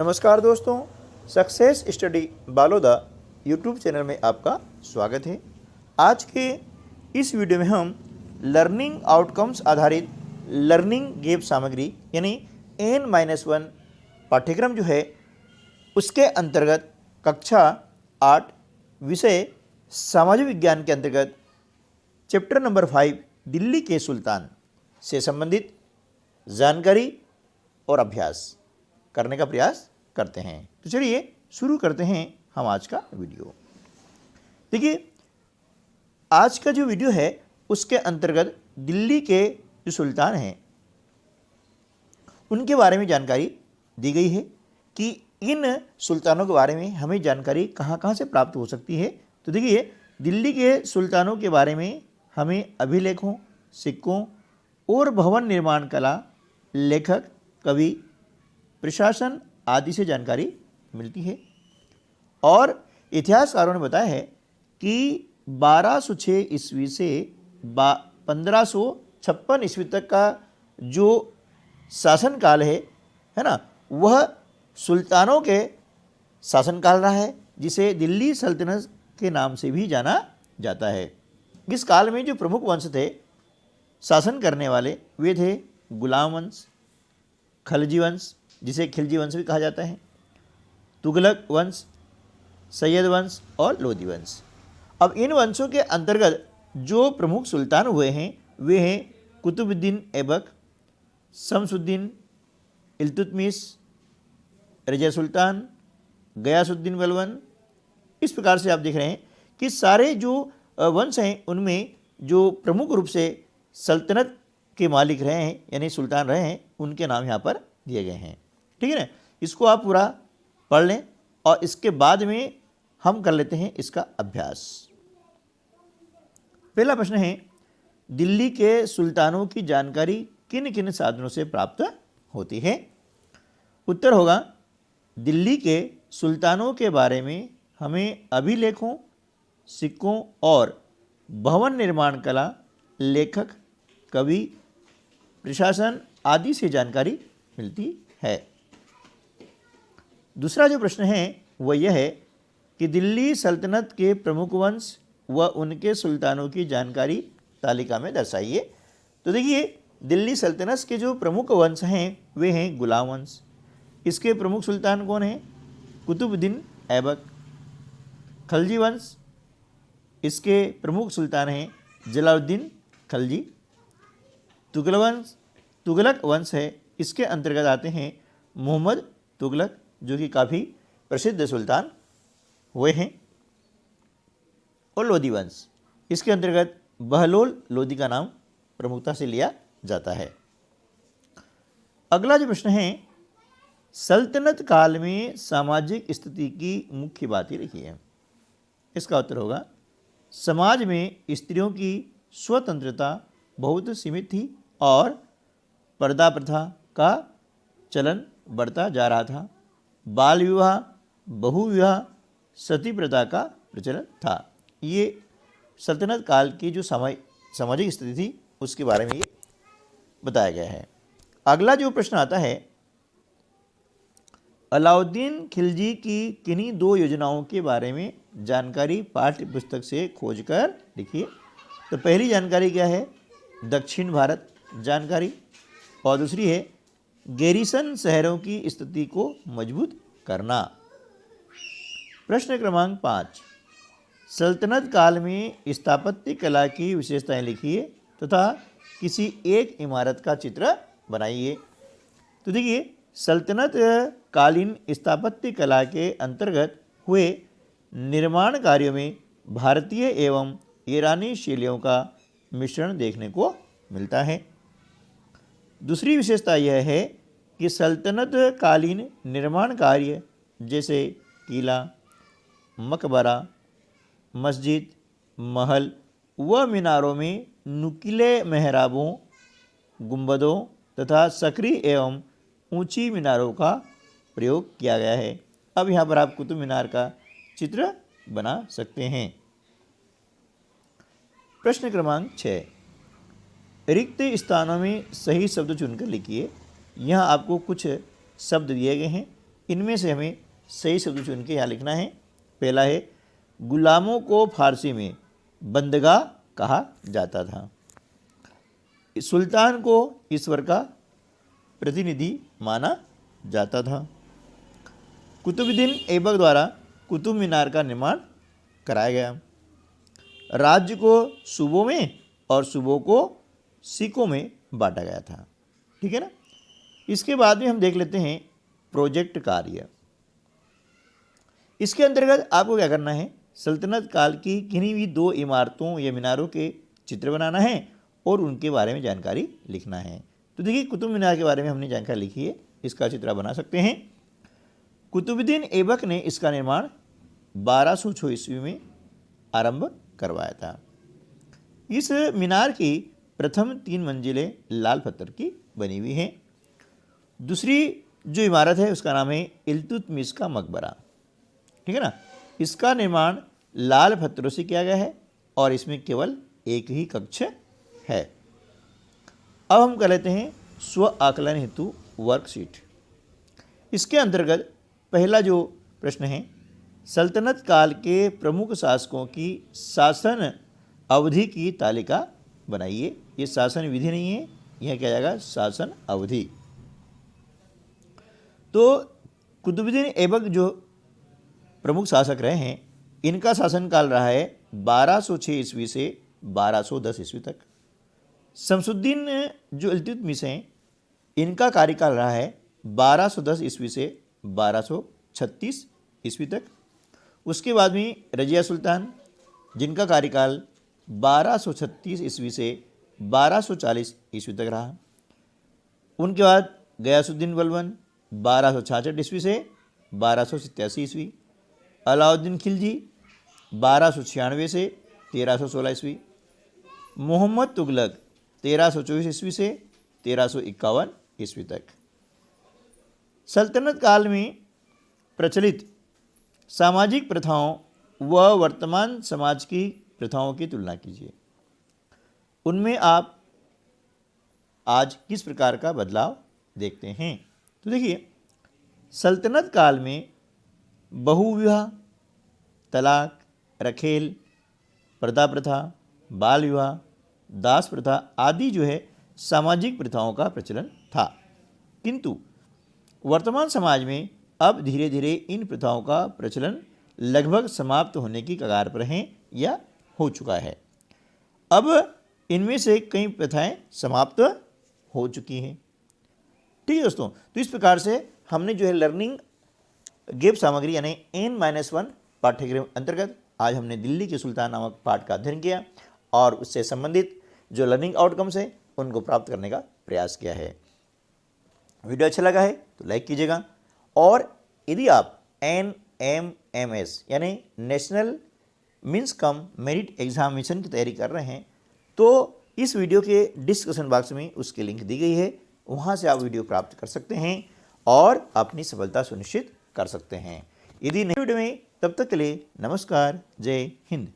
नमस्कार दोस्तों, success study Baloda YouTube channel में आपका स्वागत है। आज के इस वीडियो में हम लर्निंग आउटकम्स आधारित लर्निंग गेप सामग्री यानी N-1 पाठ्यक्रम जो है उसके अंतर्गत कक्षा 8 विषय सामाजिक विज्ञान के अंतर्गत चैप्टर नंबर 5 दिल्ली के सुल्तान से संबंधित जानकारी और अभ्यास करने का प्रयास करते हैं। तो चलिए शुरू करते हैं हम आज का वीडियो। देखिए, आज का जो वीडियो है उसके अंतर्गत दिल्ली के जो सुल्तान हैं उनके बारे में जानकारी दी गई है कि इन सुल्तानों के बारे में हमें जानकारी कहाँ कहाँ से प्राप्त हो सकती है। तो देखिए, दिल्ली के सुल्तानों के बारे में हमें अभिलेखों, सिक्कों और भवन निर्माण कला, लेखक, कवि, प्रशासन आदि से जानकारी मिलती है। और इतिहासकारों ने बताया है कि 1206 ईस्वी से 1556 ईस्वी तक का जो शासनकाल है ना, वह सुल्तानों के शासनकाल रहा है, जिसे दिल्ली सल्तनत के नाम से भी जाना जाता है। इस काल में जो प्रमुख वंश थे शासन करने वाले, वे थे गुलाम वंश, खलजी वंश जिसे खिलजी वंश भी कहा जाता है, तुगलक वंश, सैयद वंश और लोदी वंश। अब इन वंशों के अंतर्गत जो प्रमुख सुल्तान हुए हैं वे हैं कुतुबुद्दीन ऐबक, शमसुद्दीन, इल्तुतमिश, रज़ा सुल्तान, गयासुद्दीन बलबन। इस प्रकार से आप देख रहे हैं कि सारे जो वंश हैं उनमें जो प्रमुख रूप से सल्तनत के मालिक रहे हैं यानी सुल्तान रहे हैं, उनके नाम यहाँ पर दिए गए हैं। ठीक है ना, इसको आप पूरा पढ़ लें और इसके बाद में हम कर लेते हैं इसका अभ्यास। पहला प्रश्न है, दिल्ली के सुल्तानों की जानकारी किन किन साधनों से प्राप्त होती है? उत्तर होगा, दिल्ली के सुल्तानों के बारे में हमें अभिलेखों, सिक्कों और भवन निर्माण कला, लेखक, कवि, प्रशासन आदि से जानकारी मिलती है। दूसरा जो प्रश्न है वह यह है कि दिल्ली सल्तनत के प्रमुख वंश व उनके सुल्तानों की जानकारी तालिका में दर्शाइए। तो देखिए, दिल्ली सल्तनत के जो प्रमुख वंश हैं वे हैं गुलाम वंश। इसके प्रमुख सुल्तान कौन हैं? कुतुबुद्दीन ऐबक। खलजी वंश, इसके प्रमुख सुल्तान हैं जलालुद्दीन खलजी। तुगलक वंश है, इसके अंतर्गत आते हैं मोहम्मद तुगलक, जो कि काफ़ी प्रसिद्ध सुल्तान हुए हैं। और लोदी वंश, इसके अंतर्गत बहलोल लोदी का नाम प्रमुखता से लिया जाता है। अगला जो प्रश्न है, सल्तनत काल में सामाजिक स्थिति की मुख्य बातें लिखिए। इसका उत्तर होगा, समाज में स्त्रियों की स्वतंत्रता बहुत सीमित थी और पर्दा प्रथा का चलन बढ़ता जा रहा था। बाल विवाह, बहुविवाह, सती प्रथा का प्रचलन था। ये सल्तनत काल की जो सामाजिक स्थिति थी उसके बारे में ये बताया गया है। अगला जो प्रश्न आता है, अलाउद्दीन खिलजी की किन्हीं दो योजनाओं के बारे में जानकारी पाठ्य पुस्तक से खोजकर लिखिए। तो पहली जानकारी क्या है? दक्षिण भारत जानकारी, और दूसरी है गैरिसन शहरों की स्थिति को मजबूत करना। प्रश्न क्रमांक 5, सल्तनत काल में स्थापत्य कला की विशेषताएं लिखिए तथा किसी एक इमारत का चित्र बनाइए। तो देखिए, सल्तनत कालीन स्थापत्य कला के अंतर्गत हुए निर्माण कार्यों में भारतीय एवं ईरानी शैलियों का मिश्रण देखने को मिलता है। दूसरी विशेषता यह है कि सल्तनत कालीन निर्माण कार्य जैसे किला, मकबरा, मस्जिद, महल व मीनारों में नुकीले मेहराबों, गुंबदों तथा सकरी एवं ऊंची मीनारों का प्रयोग किया गया है। अब यहाँ पर आप कुतुब मीनार का चित्र बना सकते हैं। प्रश्न क्रमांक 6, रिक्त स्थानों में सही शब्द चुनकर लिखिए। यहाँ आपको कुछ शब्द दिए गए हैं, इनमें से हमें सही शब्द चुन के यहाँ लिखना है। पहला है गुलामों को फारसी में बंदगाह कहा जाता था। सुल्तान को ईश्वर का प्रतिनिधि माना जाता था। कुतुबुद्दीन ऐबक द्वारा कुतुब मीनार का निर्माण कराया गया। राज्य को सूबों में और सूबों को सिकों में बांटा गया था। ठीक है ना। इसके बाद में हम देख लेते हैं प्रोजेक्ट कार्य। इसके अंतर्गत आपको क्या करना है, सल्तनत काल की किन्हीं भी 2 इमारतों या मीनारों के चित्र बनाना है और उनके बारे में जानकारी लिखना है। तो देखिए कुतुब मीनार के बारे में हमने जानकारी लिखी है, इसका चित्र बना सकते हैं। कुतुबुद्दीन ऐबक ने इसका निर्माण 1206 ईस्वी में आरंभ करवाया था। इस मीनार की प्रथम 3 मंजिलें लाल पत्थर की बनी हुई हैं। दूसरी जो इमारत है उसका नाम है इल्तुतमिश का मकबरा। ठीक है ना। इसका निर्माण लाल पत्थरों से किया गया है और इसमें केवल एक ही कक्ष है। अब हम कर लेते हैं स्व आकलन हेतु वर्कशीट। इसके अंतर्गत पहला जो प्रश्न है, सल्तनत काल के प्रमुख शासकों की शासन अवधि की तालिका बनाइए। ये शासन विधि नहीं है, यह क्या जाएगा, शासन अवधि। तो कुतुबुद्दीन ऐबक जो प्रमुख शासक रहे हैं, इनका शासनकाल रहा है 1206 ईस्वी से 1210 ईस्वी तक। शमसुद्दीन जो इल्तुतमिश हैं, इनका कार्यकाल रहा है 1210 ईस्वी से 1236 ईस्वी तक। उसके बाद में रजिया सुल्तान, जिनका कार्यकाल 1236 ईस्वी से 1240 ईस्वी तक रहा। उनके बाद गयासुद्दीन बलबन 1266 ईस्वी से 1287 ईस्वी। अलाउद्दीन खिलजी 1296 से 1316 ईस्वी। मोहम्मद तुगलक 1324 ईस्वी से 1351 ईस्वी तक। सल्तनत काल में प्रचलित सामाजिक प्रथाओं व वर्तमान समाज की प्रथाओं की तुलना कीजिए। उनमें आप आज किस प्रकार का बदलाव देखते हैं। तो देखिए, सल्तनत काल में बहुविवाह, तलाक, रखेल, पर्दा प्रथा, बाल विवाह, दास प्रथा आदि जो है सामाजिक प्रथाओं का प्रचलन था। किंतु वर्तमान समाज में अब धीरे धीरे इन प्रथाओं का प्रचलन लगभग समाप्त होने की कगार पर हैं या हो चुका है। अब इनमें से कई प्रथाएं समाप्त हो चुकी हैं। ठीक है दोस्तों, तो इस प्रकार से हमने जो है लर्निंग गैप सामग्री यानी N-1 पाठ्यक्रम अंतर्गत आज हमने दिल्ली के सुल्तान नामक पाठ का अध्ययन किया और उससे संबंधित जो लर्निंग आउटकम्स है उनको प्राप्त करने का प्रयास किया है। वीडियो अच्छा लगा है तो लाइक कीजिएगा, और यदि आप NMMS यानी national means cum merit examination की तैयारी कर रहे हैं तो इस वीडियो के डिस्क्रिप्शन बॉक्स में उसकी लिंक दी गई है, वहाँ से आप वीडियो प्राप्त कर सकते हैं और अपनी सफलता सुनिश्चित कर सकते हैं। यदि नई वीडियो में, तब तक के लिए नमस्कार, जय हिंद।